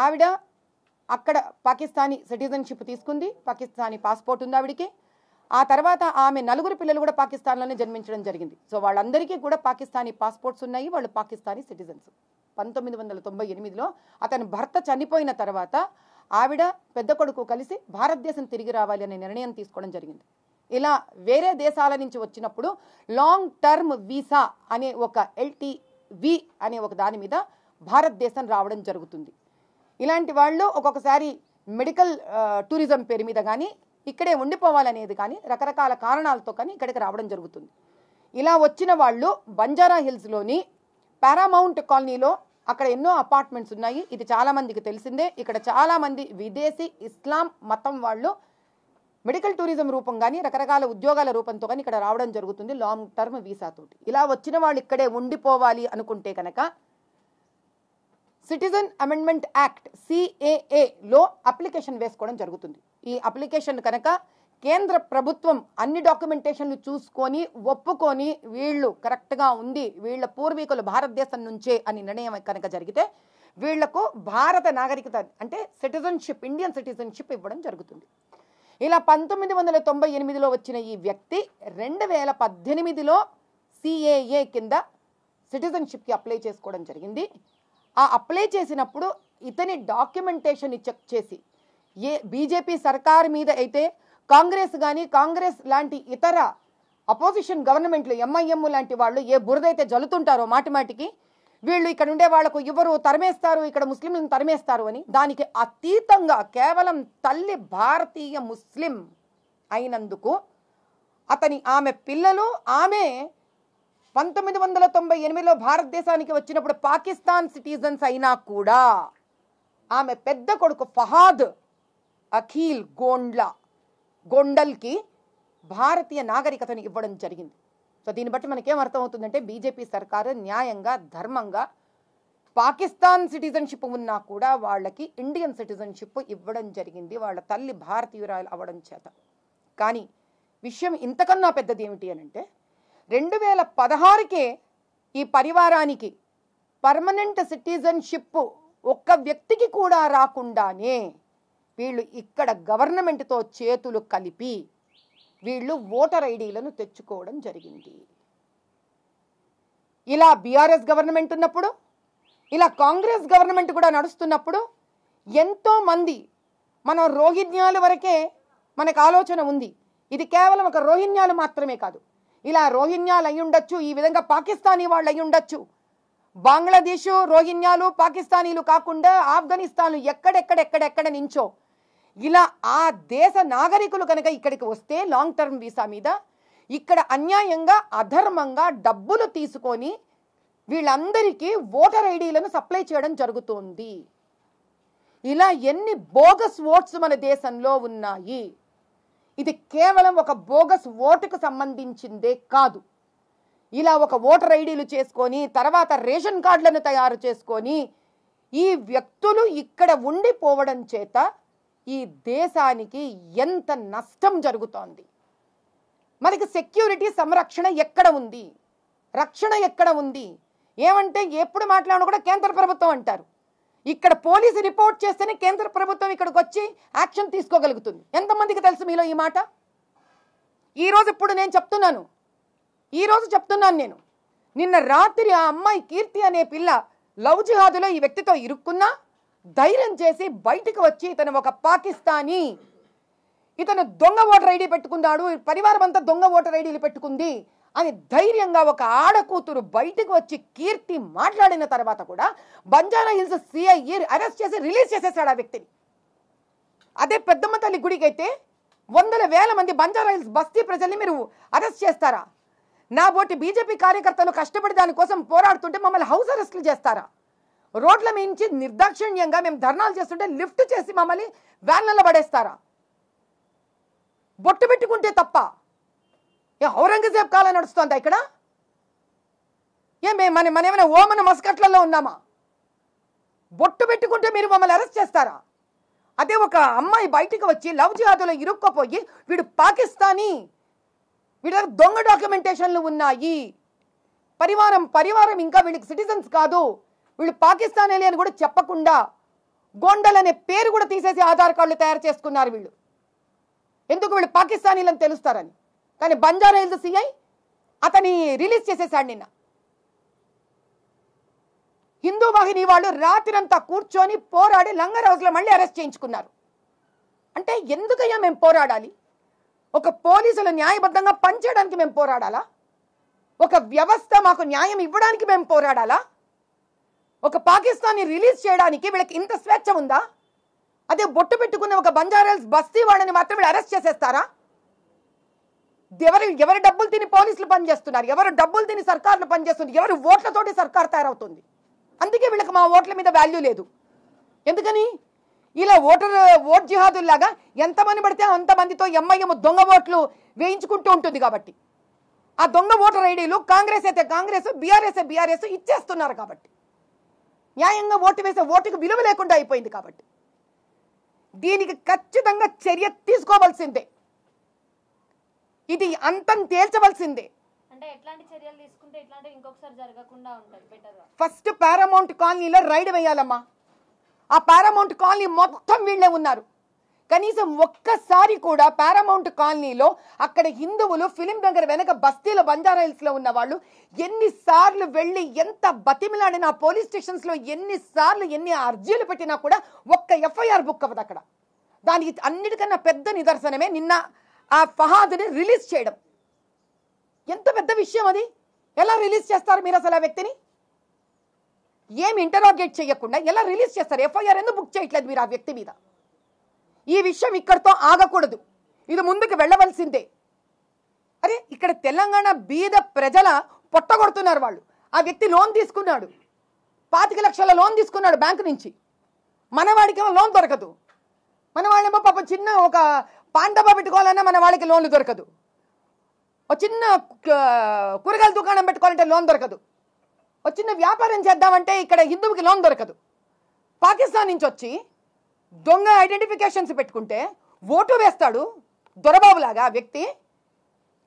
ఆవిడ అక్కడ పాకిస్తానీ సిటిజన్షిప్ తీసుకుంది, పాకిస్తానీ పాస్పోర్ట్ ఉంది ఆవిడికి. ఆ తర్వాత ఆమె 4 పిల్లలు కూడా పాకిస్తాన్లోనే జన్మించడం జరిగింది. సో వాళ్ళందరికీ కూడా పాకిస్తానీ పాస్పోర్ట్స్ ఉన్నాయి, వాళ్ళు పాకిస్తానీ సిటిజన్స్. 1998లో అతని భర్త చనిపోయిన తర్వాత ఆవిడ పెద్ద కొడుకు కలిసి భారతదేశం తిరిగి రావాలి అనే నిర్ణయం తీసుకోవడం జరిగింది. ఇలా వేరే దేశాల నుంచి వచ్చినప్పుడు లాంగ్ టర్మ్ వీసా అనే ఒక LTV అనే ఒక దాని మీద భారతదేశం రావడం జరుగుతుంది. ఇలాంటి వాళ్ళు ఒక్కొక్కసారి మెడికల్ టూరిజం పేరు మీద కానీ ఇక్కడే ఉండిపోవాలనేది కానీ రకరకాల కారణాలతో కానీ ఇక్కడికి రావడం జరుగుతుంది. ఇలా వచ్చిన వాళ్ళు బంజారా హిల్స్లోని పారామౌంట్ కాలనీలో అక్కడ ఎన్నో అపార్ట్మెంట్స్ ఉన్నాయి. ఇది చాలా మందికి తెలిసిందే. ఇక్కడ చాలా మంది విదేశీ ఇస్లాం మతం వాళ్ళు మెడికల్ టూరిజం రూపం కానీ రకరకాల ఉద్యోగాల రూపంతో కానీ ఇక్కడ రావడం జరుగుతుంది లాంగ్ టర్మ్ వీసాతోటి. ఇలా వచ్చిన వాళ్ళు ఇక్కడే ఉండిపోవాలి అనుకుంటే కనుక సిటిజన్ అమెండ్మెంట్ యాక్ట్ CAAలో అప్లికేషన్ వేసుకోవడం జరుగుతుంది. ఈ అప్లికేషన్ కనుక కేంద్ర ప్రభుత్వం అన్ని డాక్యుమెంటేషన్లు చూసుకొని ఒప్పుకొని వీళ్ళు కరెక్ట్గా ఉంది, వీళ్ళ పూర్వీకులు భారతదేశం నుంచే అని నిర్ణయం కనుక జరిగితే వీళ్లకు భారత నాగరికత అంటే సిటిజన్షిప్, ఇండియన్ సిటిజన్షిప్ ఇవ్వడం జరుగుతుంది. ఇలా 1998లో వచ్చిన ఈ వ్యక్తి 2018లో CAA కింద సిటిజన్షిప్కి అప్లై చేసుకోవడం జరిగింది. ఆ అప్లై చేసినప్పుడు ఇతని డాక్యుమెంటేషన్ చెక్ చేసి బీజేపీ సర్కార్ మీద అయితే కాంగ్రెస్ కానీ కాంగ్రెస్ లాంటి ఇతర అపోజిషన్ గవర్నమెంట్లు MIM లాంటి వాళ్ళు ఏ బురదైతే జలుతుంటారో మాటిమాటికి వీళ్ళు ఇక్కడ ఉండే వాళ్లకు ఎవరు తరిమేస్తారు, ఇక్కడ ముస్లింలను తరిమేస్తారు అని దానికి అతీతంగా కేవలం తల్లి భారతీయ ముస్లిం అయినందుకు ఆమె పిల్లలు ఆమె 1998లో భారతదేశానికి వచ్చినప్పుడు పాకిస్తాన్ సిటిజన్స్ అయినా కూడా ఆమె పెద్ద కొడుకు ఫహాద్ అఖిల్ గోండల్కి భారతీయ నాగరికతను ఇవ్వడం జరిగింది. సో దీన్ని బట్టి మనకేం అర్థమవుతుందంటే బీజేపీ సర్కారు న్యాయంగా ధర్మంగా పాకిస్తాన్ సిటిజన్షిప్ ఉన్నా కూడా వాళ్ళకి ఇండియన్ సిటిజన్షిప్ ఇవ్వడం జరిగింది వాళ్ళ తల్లి భారతీయురాలు అవ్వడం చేత. కానీ విషయం ఇంతకన్నా పెద్దది ఏమిటి అని అంటే 2016కే ఈ పరివారానికి పర్మనెంట్ సిటిజన్షిప్ ఒక్క వ్యక్తికి కూడా రాకుండానే వీళ్ళు ఇక్కడ గవర్నమెంట్తో చేతులు కలిపి వీళ్ళు ఓటర్ ఐడీలను తెచ్చుకోవడం జరిగింది. ఇలా బీఆర్ఎస్ గవర్నమెంట్ ఉన్నప్పుడు, ఇలా కాంగ్రెస్ గవర్నమెంట్ కూడా నడుస్తున్నప్పుడు ఎంతో మంది మనం రోహింగ్యాల వరకే మనకు ఆలోచన ఉంది. ఇది కేవలం ఒక రోహింగ్యాలు మాత్రమే కాదు, ఇలా రోహింగ్యాలు అయి ఉండొచ్చు, ఈ విధంగా పాకిస్తానీ వాళ్ళు అయి ఉండొచ్చు, బంగ్లాదేశ్ రోహింగ్యాలు పాకిస్తానీలు కాకుండా ఆఫ్ఘనిస్తాన్లు ఎక్కడెక్కడ నుంచో ఇలా ఆ దేశ నాగరికులు కనుక ఇక్కడికి వస్తే లాంగ్ టర్మ్ వీసా మీద ఇక్కడ అన్యాయంగా అధర్మంగా డబ్బులు తీసుకొని వీళ్ళందరికీ ఓటర్ ఐడీలను సప్లై చేయడం జరుగుతోంది. ఇలా ఎన్ని బోగస్ ఓట్స్ మన దేశంలో ఉన్నాయి. ఇది కేవలం ఒక బోగస్ ఓటుకు సంబంధించిందే కాదు. ఇలా ఒక ఓటర్ ఐడీలు చేసుకొని తర్వాత రేషన్ కార్డులను తయారు చేసుకొని ఈ వ్యక్తులు ఇక్కడ ఉండిపోవడం చేత ఈ దేశానికి ఎంత నష్టం జరుగుతోంది. మనకి సెక్యూరిటీ సంరక్షణ ఎక్కడ ఉంది, రక్షణ ఎక్కడ ఉంది? ఏమంటే ఎప్పుడు మాట్లాడినా కూడా కేంద్ర ప్రభుత్వం అంటారు. ఇక్కడ పోలీసు రిపోర్ట్ చేస్తేనే కేంద్ర ప్రభుత్వం ఇక్కడికి వచ్చి యాక్షన్ తీసుకోగలుగుతుంది. ఎంతమందికి తెలుసు మీలో ఈ మాట? ఇప్పుడు నేను చెప్తున్నాను, నేను నిన్న రాత్రి ఆ అమ్మాయి కీర్తి అనే పిల్ల లవ్ జిహాదులో ఈ వ్యక్తితో ఇరుక్కున్నా ధైర్యం చేసి బయటికి వచ్చి ఇతను ఒక పాకిస్తానీ, ఇతను దొంగ ఓటర్ ఐడి పెట్టుకున్నాడు, పరివారం అంతా దొంగ ఓటర్ ఐడీలు పెట్టుకుంది అని ధైర్యంగా ఒక ఆడకూతురు బయటికి వచ్చి కీర్తి మాట్లాడిన తర్వాత కూడా బంజారా హిల్స్ CI అరెస్ట్ చేసి రిలీజ్ చేసేసాడు ఆ వ్యక్తిని. అదే పెద్దమ్మ తల్లి గుడికి అయితే వందల వేల మంది బంజారా హిల్స్ బస్తీ ప్రజల్ని మీరు అరెస్ట్ చేస్తారా? నా బోటి బీజేపీ కార్యకర్తలు కష్టపడి దానికోసం పోరాడుతుంటే మమ్మల్ని హౌస్ అరెస్టులు చేస్తారా? రోడ్ల మించి నిర్దాక్షిణ్యంగా మేము ధర్నాలు చేస్తుంటే లిఫ్ట్ చేసి మమ్మల్ని వ్యాన్లలో పడేస్తారా? బొట్టు పెట్టుకుంటే తప్ప ఔరంగజేబ్ కాలం నడుస్తుందా ఇక్కడ? మనమేమైనా ఓమన మస్కట్లలో ఉన్నామా? బొట్టు పెట్టుకుంటే మీరు మమ్మల్ని అరెస్ట్ చేస్తారా? అదే ఒక అమ్మాయి బయటికి వచ్చి లవ్ జిహాదులో ఇరుక్కోపోయి వీడు పాకిస్తానీ, వీడి దగ్గర దొంగ డాక్యుమెంటేషన్లు ఉన్నాయి, పరివారం ఇంకా వీళ్ళకి సిటిజన్స్ కాదు, వీళ్ళు పాకిస్తానీ అని కూడా చెప్పకుండా గోండల్ అనే పేరు కూడా తీసేసి ఆధార్ కార్డులు తయారు చేసుకున్నారు వీళ్ళు. ఎందుకు? వీళ్ళు పాకిస్తానీలను తెలుస్తారని. కానీ బంజారా హిల్స్ సిఐ అతని రిలీజ్ చేసేసాడు నిన్న. హిందూ వాహిని వాళ్ళు రాత్రంతా కూర్చొని పోరాడి లంగర్ హౌస్లో మళ్ళీ అరెస్ట్ చేయించుకున్నారు. అంటే ఎందుకయ్యా మేము పోరాడాలి? ఒక పోలీసులు న్యాయబద్ధంగా పనిచేయడానికి మేము పోరాడాలా? ఒక వ్యవస్థ మాకు న్యాయం ఇవ్వడానికి మేము పోరాడాలా? ఒక పాకిస్తాన్ని రిలీజ్ చేయడానికి వీళ్ళకి ఇంత స్వేచ్ఛ ఉందా? అదే బొట్టు పెట్టుకున్న ఒక బంజారాల్స్ బస్తీ వాళ్ళని మాత్రం వీళ్ళు అరెస్ట్ చేసేస్తారా? ఎవరు డబ్బులు తిని పోలీసులు పనిచేస్తున్నారు? ఎవరు డబ్బులు తిని సర్కారులు పనిచేస్తున్నారు? ఎవరు ఓట్లతోటి సర్కారు తయారవుతుంది? అందుకే వీళ్ళకి మా ఓట్ల మీద వాల్యూ లేదు. ఎందుకని? ఇలా ఓట్ జిహాదుల్లాగా ఎంతమంది పడితే అంతమందితో ఎంఐఎం దొంగ ఓట్లు వేయించుకుంటూ ఉంటుంది. కాబట్టి ఆ దొంగ ఓటర్ ఐడీలు కాంగ్రెస్ అయితే కాంగ్రెస్, బీఆర్ఎస్ ఇచ్చేస్తున్నారు. కాబట్టి న్యాయంగా ఓటు వేసే ఓటుకు విలువ లేకుండా అయిపోయింది. కాబట్టి దీనికి ఖచ్చితంగా చర్య తీసుకోవాల్సిందే. ఇది అంతం తేల్చవలసిందే. అంటే ఎట్లాంటి చర్యలు తీసుకుంటే ఇట్లాంటి ఇంకొకసారి జరగకుండా ఉంటుంది బెటర్గా? ఫస్ట్ పారామౌంట్ కాలనీలో రైడ్ వేయాలమ్మా. ఆ పారామౌంట్ కాలనీ మొత్తం వీళ్ళే ఉన్నారు. కనీసం ఒక్కసారి కూడా పారామౌంట్ కాలనీలో అక్కడ హిందువులు ఫిలిం నగర్ వెనక బస్తీలో బంజారా హిల్స్ లో ఉన్న వాళ్ళు ఎన్నిసార్లు వెళ్ళి ఎంత బతిమిలాడినా పోలీస్ స్టేషన్స్ లో ఎన్ని అర్జీలు పెట్టినా కూడా ఒక్క ఎఫ్ఐఆర్ బుక్ అవ్వదు అక్కడ. దానికి అన్నిటికన్నా పెద్ద నిదర్శనమే నిన్న ఆ ఫహాద్ని రిలీజ్ చేయడం. ఎంత పెద్ద విషయం అది! ఎలా రిలీజ్ చేస్తారు మీరు అసలు ఆ వ్యక్తిని? ఏమి ఇంటరాగేట్ చేయకుండా ఎలా రిలీజ్ చేస్తారు? ఎఫ్ఐఆర్ ఎందుకు బుక్ చేయట్లేదు మీరు ఆ వ్యక్తి మీద? ఈ విషయం ఇక్కడితో ఆగకూడదు. ఇది ముందుకు వెళ్ళవలసిందే. అరే ఇక్కడ తెలంగాణ బీద ప్రజల పొట్టగొడుతున్నారు వాళ్ళు. ఆ వ్యక్తి లోన్ తీసుకున్నాడు, 25 లక్షల లోన్ తీసుకున్నాడు బ్యాంకు నుంచి. మనవాడికేమో లోన్ దొరకదు. మన వాళ్ళేమో పాప చిన్న ఒక పాండబా పెట్టుకోవాలన్నా మన వాళ్ళకి లోన్లు దొరకదు. ఒక చిన్న కూరగాయల దుకాణం పెట్టుకోవాలంటే లోన్ దొరకదు. ఒక చిన్న వ్యాపారం చేద్దామంటే ఇక్కడ హిందువుకి లోన్ దొరకదు. పాకిస్తాన్ నుంచి వచ్చి దొంగ ఐడెంటిఫికేషన్స్ పెట్టుకుంటే ఓటు వేస్తాడు దొరబాబులాగా. వ్యక్తి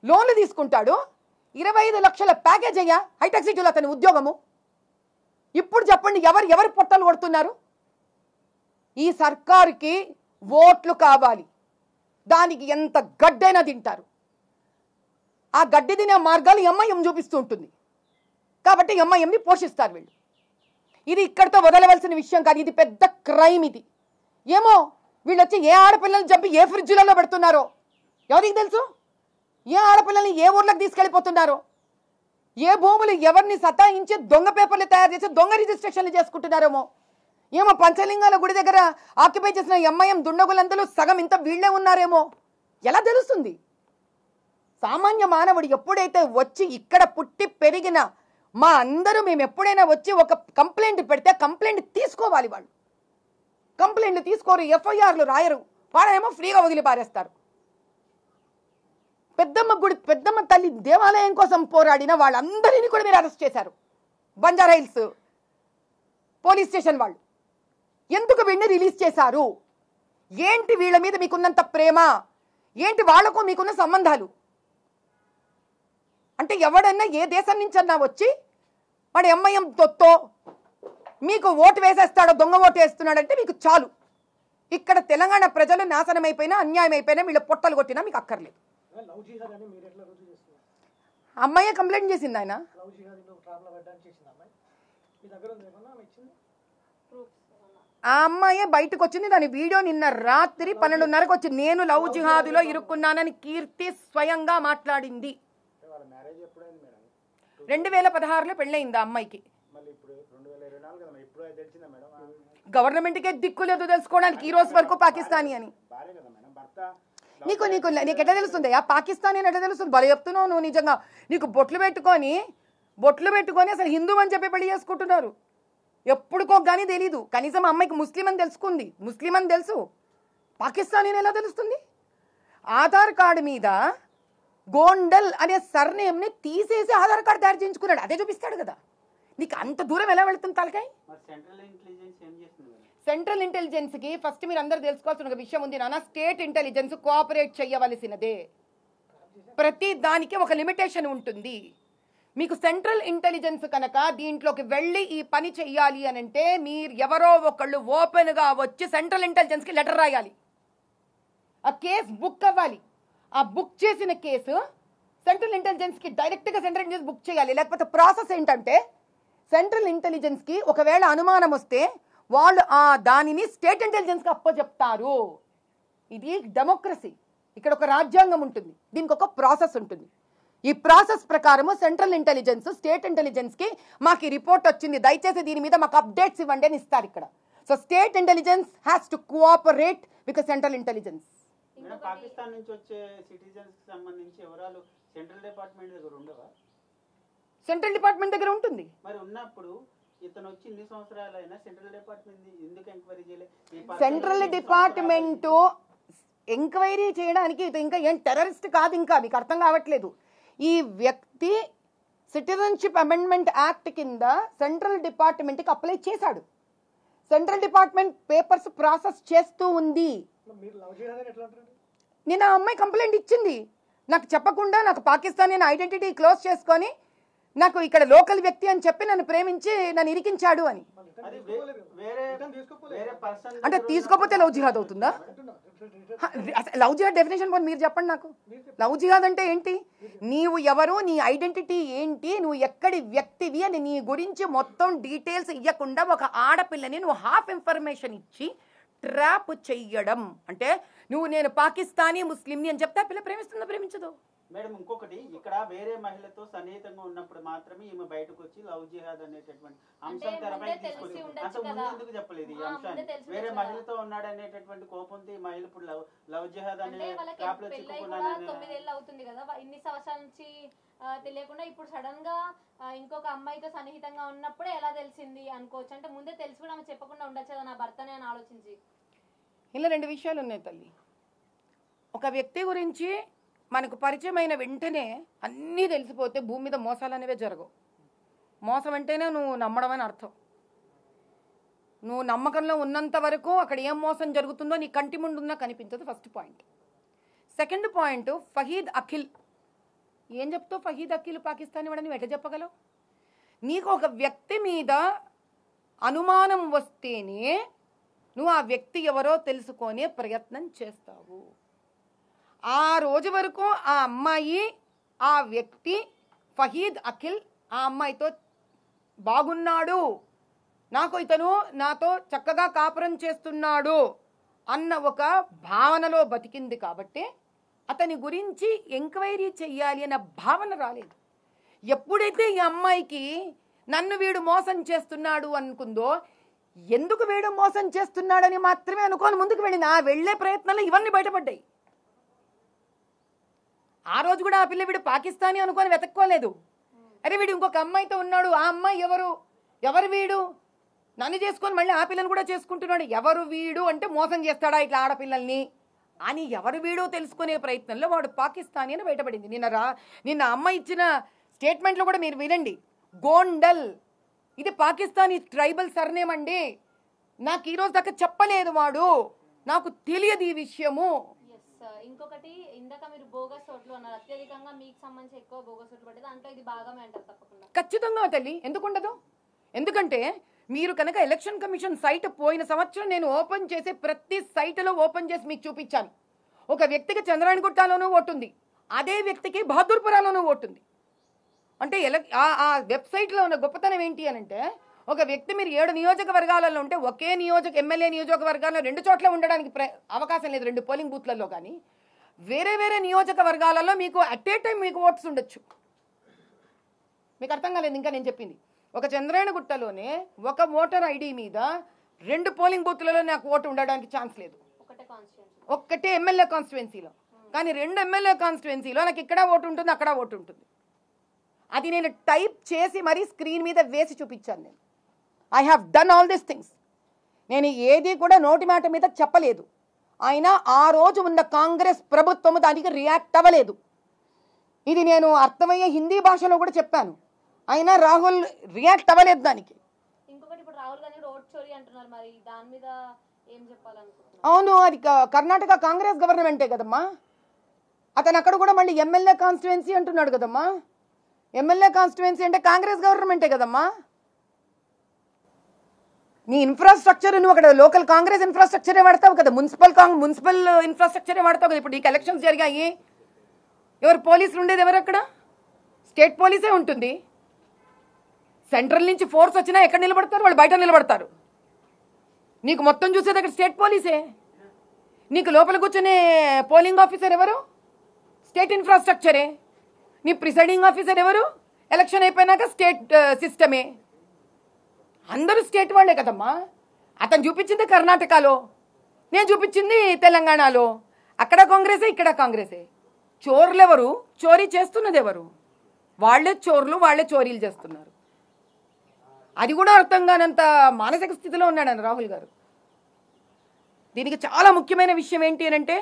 లోన్లు తీసుకుంటాడు. 25 లక్షల ప్యాకేజ్ అయ్యా హైటెక్ సిటీలో అతని ఉద్యోగము. ఇప్పుడు చెప్పండి ఎవరు పొట్టలు కొడుతున్నారు? ఈ సర్కారుకి ఓట్లు కావాలి. దానికి ఎంత గడ్డైనా తింటారు. ఆ గడ్డి తినే మార్గాలు ఎంఐఎం చూపిస్తూ ఉంటుంది. కాబట్టి ఎంఐఎంని పోషిస్తారు వీళ్ళు. ఇది ఇక్కడితో వదలవలసిన విషయం కాదు. ఇది పెద్ద క్రైమ్. ఇది ఏమో వీళ్ళు వచ్చి ఏ ఆడపిల్లల్ని చంపి ఏ ఫ్రిడ్జ్లలో పెడుతున్నారో ఎవరికి తెలుసు? ఏ ఆడపిల్లల్ని ఏ ఊర్లకు తీసుకెళ్ళిపోతున్నారో, ఏ భూములు ఎవరిని సతాయించి దొంగ పేపర్లు తయారు చేసి దొంగ రిజిస్ట్రేషన్లు చేసుకుంటున్నారేమో ఏమో. పంచలింగాల గుడి దగ్గర ఆక్యుపై చేసిన ఎంఐఎం దుండగులందరూ సగం ఇంత వీళ్లే ఉన్నారేమో. ఎలా తెలుస్తుంది? సామాన్య మానవుడు ఎప్పుడైతే వచ్చి ఇక్కడ పుట్టి పెరిగిన మా అందరూ మేము ఎప్పుడైనా వచ్చి ఒక కంప్లైంట్ పెడితే కంప్లైంట్ తీసుకోవాలి. వాళ్ళు కంప్లైంట్లు తీసుకోరు, ఎఫ్ఐఆర్లు రాయరు. వాళ్ళేమో ఫ్రీగా వదిలి పారేస్తారు. పెద్దమ్మ తల్లి దేవాలయం కోసం పోరాడిన వాళ్ళందరినీ కూడా మీరు అరెస్ట్ చేశారు. బంజారా హిల్స్ పోలీస్ స్టేషన్ వాళ్ళు ఎందుకు వీడిని రిలీజ్ చేశారు? ఏంటి వీళ్ళ మీద మీకున్నంత ప్రేమ? ఏంటి వాళ్లకు మీకున్న సంబంధాలు? అంటే ఎవడన్నా ఏ దేశం నుంచి అన్నా వచ్చి వాడు ఎంఐఎం తొత్తో మీకు ఓటు వేసేస్తాడో, దొంగ ఓటు వేస్తున్నాడంటే మీకు చాలు. ఇక్కడ తెలంగాణ ప్రజలు నాశనం అయిపోయినా, అన్యాయం అయిపోయినా, వీళ్ళ పొట్టలు కొట్టినా మీకు అక్కర్లేదు. అమ్మాయి కంప్లైంట్ చేసింది. ఆయన ఆ అమ్మాయే బయటకు వచ్చింది. దాని వీడియో నిన్న రాత్రి 12:30కు వచ్చింది. నేను లవ్ జిహాదులో ఇరుక్కున్నానని కీర్తి స్వయంగా మాట్లాడింది. 2016లో పెళ్ళయింది ఆ అమ్మాయికి. గవర్నమెంట్కే దిక్కు లేదు తెలుసుకోవడానికి ఈ రోజు వరకు పాకిస్తానీ అని. నీకు ఎట్లా తెలుస్తుంది? ఆ పాకిస్తానీ అని ఎట్లా తెలుస్తుంది? బలి చెప్తున్నావు నువ్వు. నిజంగా నీకు బొట్లు పెట్టుకొని అసలు హిందూ అని చెప్పి పెళ్లి చేసుకుంటున్నారు. ఎప్పుడుకో కానీ తెలీదు. కనీసం అమ్మాయికి ముస్లిం అని తెలుసుకుంది. ముస్లిం అని తెలుసు, పాకిస్తానీ ఎలా తెలుస్తుంది? ఆధార్ కార్డు మీద గోండల్ అనే సర్నేమ్ని తీసేసి ఆధార్ కార్డు తయారు చేయించుకున్నాడు. అదే చూపిస్తాడు కదా. నీకు అంత దూరం ఎలా వెళుతుంది తలకాయ? సెంట్రల్ ఇంటెలిజెన్స్కి ఫస్ట్ మీరు అందరూ తెలుసుకోవాల్సిన ఒక విషయం ఉంది నాన్న. స్టేట్ ఇంటెలిజెన్స్ కోఆపరేట్ చేయవలసినదే. ప్రతి దానికి ఒక లిమిటేషన్ ఉంటుంది. మీకు సెంట్రల్ ఇంటెలిజెన్స్ కనుక దీంట్లోకి వెళ్ళి ఈ పని చెయ్యాలి అని అంటే మీరు ఎవరో ఒకళ్ళు ఓపెన్గా వచ్చి సెంట్రల్ ఇంటెలిజెన్స్కి లెటర్ రాయాలి, ఆ కేసు బుక్ అవ్వాలి. ఆ బుక్ చేసిన కేసు సెంట్రల్ ఇంటెలిజెన్స్కి డైరెక్ట్గా సెంట్రల్ ఇంటెలిజెన్స్ బుక్ చేయాలి. లేకపోతే ప్రాసెస్ ఏంటంటే సెంట్రల్ ఇంటెలిజెన్స్కి ఒకవేళ అనుమానం వస్తే వాళ్ళు ఆ దానిని స్టేట్ ఇంటెలిజెన్స్కి అప్పచెప్తారు. ఇది డెమోక్రసీ. ఇక్కడ ఒక రాజ్యాంగం ఉంటుంది, దీనికి ఒక ప్రాసెస్ ఉంటుంది. ఈ ప్రాసెస్ ప్రకారము సెంట్రల్ ఇంటెలిజెన్స్ స్టేట్ ఇంటెలిజెన్స్కి మాకు ఈ రిపోర్ట్ వచ్చింది, దయచేసి దీని మీద మాకు అప్డేట్స్ ఇవ్వండి అని ఇస్తారు ఇక్కడ. So state intelligence has to cooperate with central intelligence. Pakistan నుంచి వచ్చే సిటిజన్స్ కి సంబంధించి వివరాలు సెంట్రల్ డిపార్ట్మెంట్ దగ్గర ఉండవా? సెంట్రల్ డిపార్ట్మెంట్ దగ్గర ఉంటుంది. మరి ఉన్నప్పుడు ఇతను వచ్చి ఇన్ని సంవత్సరాలైనా సెంట్రల్ డిపార్ట్మెంట్ ఎందుకు ఎంక్వైరీ చేయలేదు? సెంట్రల్ డిపార్ట్మెంట్ ఎంక్వైరీ చేయడానికి ఇది ఇంకా ఏం టెర్రరిస్ట్ కాదు, ఇంకా మీకు అర్థం కావట్లేదు. ఈ వ్యక్తి సిటిజన్షిప్ అమెండ్మెంట్ యాక్ట్ కింద సెంట్రల్ డిపార్ట్మెంట్కి అప్లై చేశాడు. సెంట్రల్ డిపార్ట్మెంట్ పేపర్స్ ప్రాసెస్ చేస్తూ ఉంది. నేను ఆ అమ్మాయి కంప్లైంట్ ఇచ్చింది, నాకు చెప్పకుండా నాకు పాకిస్తానీ ఐడెంటిటీ క్లోజ్ చేసుకొని నాకు ఇక్కడ లోకల్ వ్యక్తి అని చెప్పి నన్ను ప్రేమించి నన్ను ఇరికించాడు అని. అంటే తీసుకోకపోతే లవ్ జిహాద్ అవుతుందా? లవ్ జిహాద్ డెఫినేషన్ మీరు చెప్పండి నాకు. లవ్ జిహాద్ అంటే ఏంటి? నీవు ఎవరు, నీ ఐడెంటిటీ ఏంటి, నువ్వు ఎక్కడి వ్యక్తివి అని నీ గురించి మొత్తం డీటెయిల్స్ ఇవ్వకుండా ఒక ఆడపిల్లని నువ్వు హాఫ్ ఇన్ఫర్మేషన్ ఇచ్చి ట్రాప్ చెయ్యడం. అంటే నువ్వు నేను పాకిస్తానీ ముస్లింని అని చెప్తే పిల్ల ప్రేమిస్తుందా ప్రేమించదు? మేడం ఇంకొకటి, ఇక్కడ వేరే మహిళతో సన్నిహితంగా ఉన్నప్పుడు మాత్రమే ఈమె బయటకు వచ్చి లవ్ జిహాద్ అనేటటువంటి అంశం తెరపై తీసుకొచ్చి అసలు ముందు ఎందుకు చెప్పలేదు ఈ అంశాన్ని? వేరే మహిళతో ఉన్నాడు అనేటటువంటి కోపంతో ఈ మహిళ ఇప్పుడు లవ్ జిహాద్ అనే ట్రాప్ లో చిక్కుకున్నాను. 9 ఏళ్ళు అవుతుంది కదా, ఇన్ని సంవత్సరాల నుంచి తెలియకుండా ఇప్పుడు సడన్ గా ఇంకొక అమ్మాయితో సన్నిహితంగా ఉన్నప్పుడే ఎలా తెలిసింది అనుకోవచ్చు? అంటే ముందే తెలిసి కూడా ఆమె చెప్పకుండా ఉండొచ్చు కదా నా భర్తనే అని ఆలోచించి. ఇలా 2 విషయాలు ఉన్నాయి తల్లి. ఒక వ్యక్తి గురించి మనకు పరిచయమైన వెంటనే అన్నీ తెలిసిపోతే భూమి మీద మోసాలు అనేవే జరగవు. మోసం అంటేనే నువ్వు నమ్మడం అని అర్థం. నువ్వు నమ్మకంలో ఉన్నంత వరకు అక్కడ ఏం మోసం జరుగుతుందో నీ కంటి ముందున్నా కనిపించదు. First point. Second point, Fahid Akhil. ఏం చెప్తావు ఫహీద్ అఖిల్ పాకిస్తానీ వాడని ఎట్లా చెప్పగలవు? నీకు ఒక వ్యక్తి మీద అనుమానం వస్తేనే నువ్వు ఆ వ్యక్తి ఎవరో తెలుసుకునే ప్రయత్నం చేస్తావు. ఆ రోజు వరకు ఆ అమ్మాయి, ఆ వ్యక్తి ఫహీద్ అఖిల్ ఆ అమ్మాయితో బాగున్నాడు, నాకు ఇతను నాతో చక్కగా కాపురం చేస్తున్నాడు అన్న ఒక భావనలో బతికింది కాబట్టి అతని గురించి ఎంక్వైరీ చెయ్యాలి అన్న భావన రాలేదు. ఎప్పుడైతే ఈ అమ్మాయికి నన్ను వీడు మోసం చేస్తున్నాడు అనుకుందో, ఎందుకు వీడు మోసం చేస్తున్నాడని మాత్రమే అనుకోని ముందుకు వెళ్ళిన ఆ వెళ్లే ప్రయత్నంలో ఇవన్నీ బయటపడ్డాయి. ఆ రోజు కూడా ఆ పిల్ల వీడు పాకిస్తానీ అనుకొని వెతక్కోలేదు. అరే వీడు ఇంకొక అమ్మాయితో ఉన్నాడు, ఆ అమ్మాయి ఎవరు వీడు, నన్ను చేసుకొని మళ్ళీ ఆ పిల్లని కూడా చేసుకుంటున్నాడు, ఎవరు వీడు అంటే మోసం చేస్తాడా ఇట్లా ఆడపిల్లల్ని అని ఎవరు వీడో తెలుసుకునే ప్రయత్నంలో వాడు పాకిస్తానీ అని బయటపడింది. నిన్న అమ్మాయి ఇచ్చిన స్టేట్మెంట్లో కూడా మీరు వినండి. గోండల్, ఇది పాకిస్తానీ ట్రైబల్ సర్నేమ్ అండి, నాకు ఈరోజు దాకా చెప్పలేదు వాడు, నాకు తెలియదు ఈ విషయము. ఇంకొకటి, ఇందాక మీరు బోగస్ ఓట్లు అన్నారు, అత్యధికంగా మీకు సంబంధించి ఎక్కువ బోగస్ ఓట్లు పడ్డది, అంటే ఇది భాగమే అంటారు తప్పకుండా? ఖచ్చితంగా తల్లి, ఎందుకుండదు? ఎందుకంటే మీరు కనుక ఎలక్షన్ కమిషన్ సైట్ పోయిన సంవత్సరం నేను ఓపెన్ చేసే ప్రతి సైట్లో ఓపెన్ చేసి మీకు చూపించాను. ఒక వ్యక్తికి చంద్రాయణగుట్టలోనూ ఓటుంది, అదే వ్యక్తికి బహదూర్పురాలోనూ ఓటుంది. అంటే ఆ వెబ్సైట్లో ఉన్న గొప్పతనం ఏంటి అని అంటే, ఒక వ్యక్తి మీరు 7 నియోజకవర్గాలలో ఉంటే ఒకే ఎమ్మెల్యే నియోజకవర్గాల్లో 2 చోట్ల ఉండడానికి అవకాశం లేదు, 2 పోలింగ్ బూత్లలో. కానీ వేరే వేరే నియోజకవర్గాలలో మీకు అట్ ఏ టైం మీకు ఓట్స్ ఉండొచ్చు. మీకు అర్థం కాలేదు ఇంకా నేను చెప్పింది. ఒక చంద్రాయణగుట్టలోనే ఒక ఓటర్ ఐడి మీద 2 పోలింగ్ బూత్లలో నాకు ఓటు ఉండడానికి ఛాన్స్ లేదు, ఒక్కటే ఎమ్మెల్యే కాన్స్టిట్యువెన్సీలో. కానీ 2 ఎమ్మెల్యే కాన్స్టిట్యువెన్సీలో నాకు ఇక్కడ ఓటు ఉంటుంది, అక్కడ ఓటు ఉంటుంది. అది నేను టైప్ చేసి మరీ స్క్రీన్ మీద వేసి చూపించాను. నేను I have done all these things. నేను ఏది కూడా నోటి మాట మీద చెప్పలేదు. అయినా ఆ రోజు ఉన్న కాంగ్రెస్ ప్రభుత్వము దానికి రియాక్ట్ అవ్వలేదు. ఇది నేను అర్థమయ్యే హిందీ భాషలో కూడా చెప్పాను, అయినా రాహుల్ రియాక్ట్ అవ్వలేదు దానికి. ఇంకొకటి, ఇప్పుడు రాహుల్ గాంధీ ఓట్ చోరీ అంటున్నారు, మరి దాని మీద ఏం చెప్పాలనుకుంటున్నారు? అవును, అది కర్ణాటక కాంగ్రెస్ గవర్నమెంటే కదమ్మా. అతను అక్కడ కూడా మళ్ళీ ఎమ్మెల్యే కాన్స్టిట్యువెన్సీ అంటున్నాడు కదమ్మా. ఎమ్మెల్యే కాన్స్టిట్యుయెన్సీ అంటే కాంగ్రెస్ గవర్నమెంటే కదమ్మా. నీ ఇన్ఫ్రాస్ట్రక్చర్ నువ్వు అక్కడ లోకల్ కాంగ్రెస్ ఇన్ఫ్రాస్ట్రక్చరే వాడతావు కదా, మున్సిపల్ ఇన్ఫ్రాస్ట్రక్చరే వాడతావు కదా. ఇప్పుడు నీకు ఎలక్షన్స్ జరిగాయి, ఎవరు పోలీసులు ఉండేది ఎవరు అక్కడ? స్టేట్ పోలీసే ఉంటుంది. సెంట్రల్ నుంచి ఫోర్స్ వచ్చినా ఎక్కడ నిలబడతారు? వాళ్ళు బయట నిలబడతారు. నీకు మొత్తం చూసేది అక్కడ స్టేట్ పోలీసే. నీకు లోపల కూర్చునే పోలింగ్ ఆఫీసర్ ఎవరు? స్టేట్ ఇన్ఫ్రాస్ట్రక్చరే. నీ ప్రిసైడింగ్ ఆఫీసర్ ఎవరు? ఎలక్షన్ అయిపోయినాక స్టేట్ సిస్టమే. అందరూ స్టేట్ వాళ్ళే కదమ్మా. అతను చూపించింది కర్ణాటకలో, నేను చూపించింది తెలంగాణలో. అక్కడ కాంగ్రెసే, ఇక్కడ కాంగ్రెసే. చోర్లు ఎవరు? చోరీ చేస్తున్నది ఎవరు? వాళ్లే చోర్లు, వాళ్లే చోరీలు చేస్తున్నారు. అది కూడా అర్థం కానంత మానసిక స్థితిలో ఉన్నాడు రాహుల్ గారు. దీనికి చాలా ముఖ్యమైన విషయం ఏంటి అంటే,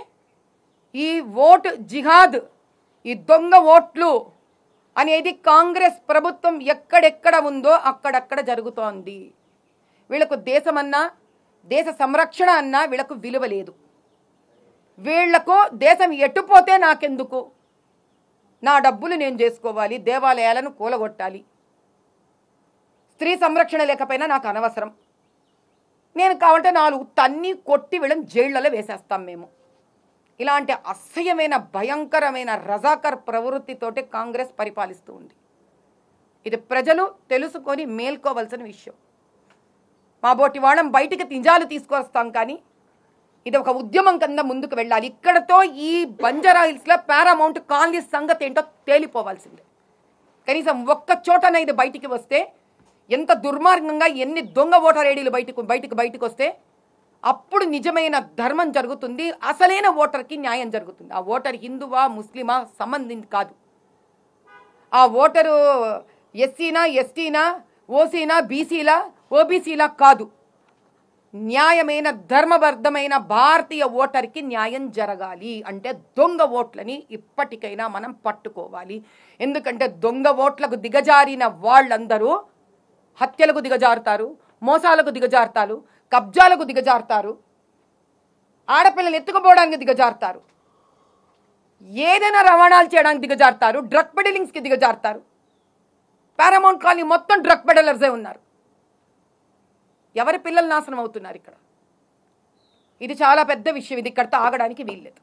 ఈ ఓట్ జిహాద్, ఈ దొంగ ఓట్లు అనేది కాంగ్రెస్ ప్రభుత్వం ఎక్కడెక్కడ ఉందో అక్కడక్కడ జరుగుతోంది. వీళ్లకు దేశమన్నా, దేశ సంరక్షణ అన్నా వీళ్లకు విలువ లేదు. వీళ్లకు దేశం ఎట్టుపోతే నాకెందుకు, నా డబ్బులు నేను చేసుకోవాలి, దేవాలయాలను కూలగొట్టాలి, స్త్రీ సంరక్షణ లేకపోయినా నాకు అనవసరం, నేను కావాలంటే 4 తన్ని కొట్టి వీళ్ళని జైళ్లలో వేసేస్తాం మేము. ఇలాంటి అసహ్యమైన భయంకరమైన రజాకర్ ప్రవృత్తితోటి కాంగ్రెస్ పరిపాలిస్తూ ఉంది. ఇది ప్రజలు తెలుసుకొని మేల్కోవలసిన విషయం. మా బోటి వాళ్ళం బయటికి నిజాలు తీసుకొస్తాం, కానీ ఇది ఒక ఉద్యమం కింద ముందుకు వెళ్ళాలి. ఇక్కడతో ఈ బంజారా హిల్స్లో పారామౌంట్ కాలనీ సంగతి ఏంటో తేలిపోవాల్సిందే. కనీసం ఒక్క చోటన ఇది బయటికి వస్తే, ఎంత దుర్మార్గంగా ఎన్ని దొంగ ఓటర్ ఐడీలు బయటకు వస్తే అప్పుడు నిజమైన ధర్మం జరుగుతుంది, అసలైన ఓటర్కి న్యాయం జరుగుతుంది. ఆ ఓటర్ హిందువా ముస్లిమా సంబంధించి కాదు. ఆ ఓటరు ఎస్సీనా, ఎస్టీనా, ఓసీనా, బీసీలా, ఓబీసీలా కాదు. న్యాయమైన ధర్మబద్ధమైన భారతీయ ఓటర్కి న్యాయం జరగాలి అంటే దొంగ ఓట్లని ఇప్పటికైనా మనం పట్టుకోవాలి. ఎందుకంటే దొంగ ఓట్లకు దిగజారిన వాళ్ళందరూ హత్యలకు దిగజారుతారు, మోసాలకు దిగజారుతారు, కబ్జాలకు దిగజారుతారు, ఆడపిల్లలు ఎత్తుకుపోవడానికి దిగజారుతారు, ఏదైనా రవాణాలు చేయడానికి దిగజారుతారు, డ్రగ్ పెడలింగ్స్కి దిగజారుతారు. పారామౌంట్ కాలనీ మొత్తం డ్రగ్ పెడలర్సే ఉన్నారు. ఎవరి పిల్లలు నాశనం అవుతున్నారు ఇక్కడ. ఇది చాలా పెద్ద విషయం. ఇది ఇక్కడితో ఆగడానికి వీల్లేదు.